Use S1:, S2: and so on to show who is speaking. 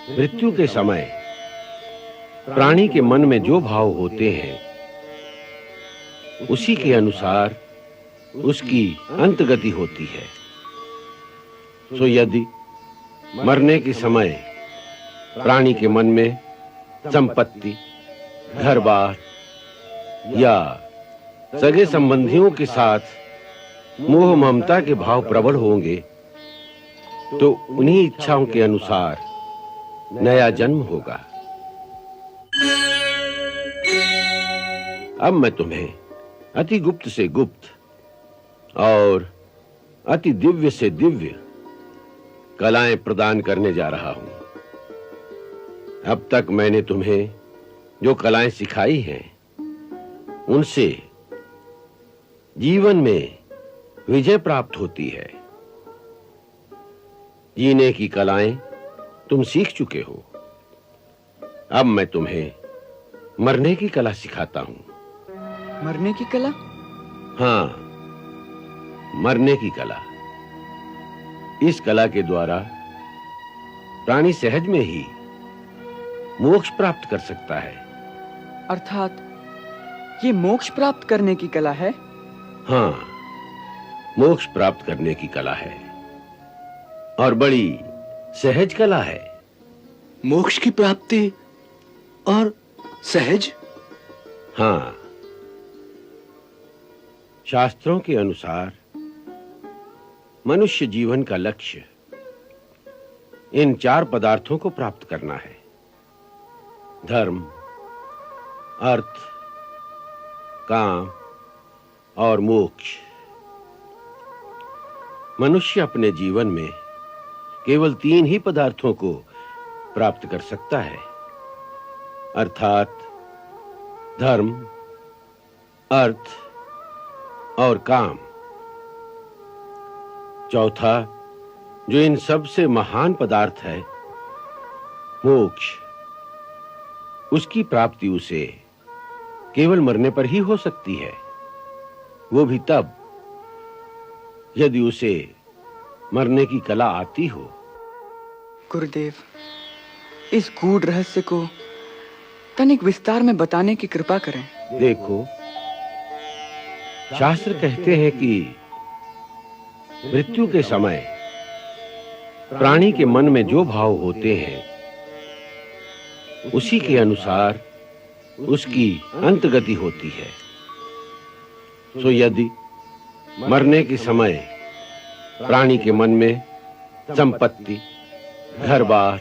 S1: मृत्यु के समय प्राणी के मन में जो भाव होते हैं उसी के अनुसार उसकी अंतगति होती है। सो यदि मरने के समय प्राणी के मन में संपत्ति, घर-बार या सगे संबंधियों के साथ मोह ममता के भाव प्रबल होंगे तो उन्हीं इच्छाओं के अनुसार नया जन्म होगा। अब मैं तुम्हें अति गुप्त से गुप्त और अति दिव्य से दिव्य कलाएं प्रदान करने जा रहा हूं। अब तक मैंने तुम्हें जो कलाएं सिखाई हैं उनसे जीवन में विजय प्राप्त होती है। जीने की कलाएं तुम सीख चुके हो। अब मैं तुम्हें मरने की कला सिखाता हूं।
S2: मरने की कला?
S1: हां, मरने की कला। इस कला के द्वारा प्राणी सहज में ही मोक्ष प्राप्त कर सकता है।
S2: अर्थात ये मोक्ष प्राप्त करने की कला है?
S1: हां, मोक्ष प्राप्त करने की कला है और बड़ी सहज कला है।
S3: मोक्ष की प्राप्ति और सहज?
S1: हां, शास्त्रों के अनुसार मनुष्य जीवन का लक्ष्य इन 4 पदार्थों को प्राप्त करना है: धर्म, अर्थ, काम और मोक्ष। मनुष्य अपने जीवन में केवल 3 ही पदार्थों को प्राप्त कर सकता है, अर्थात धर्म, अर्थ और काम। चौथा, जो इन सब से महान पदार्थ है, मोक्ष, उसकी प्राप्ति उसे केवल मरने पर ही हो सकती है, वो भी तब यदि उसे मरने की कला आती हो।
S2: गुरुदेव, इस गूढ़ रहस्य को तनिक विस्तार में बताने की कृपा करें।
S1: देखो, शास्त्र कहते हैं कि मृत्यु के समय प्राणी के मन में जो भाव होते हैं उसी के अनुसार उसकी अंतगति होती है। सो यदि मरने के समय प्राणी के मन में संपत्ति, घर-बार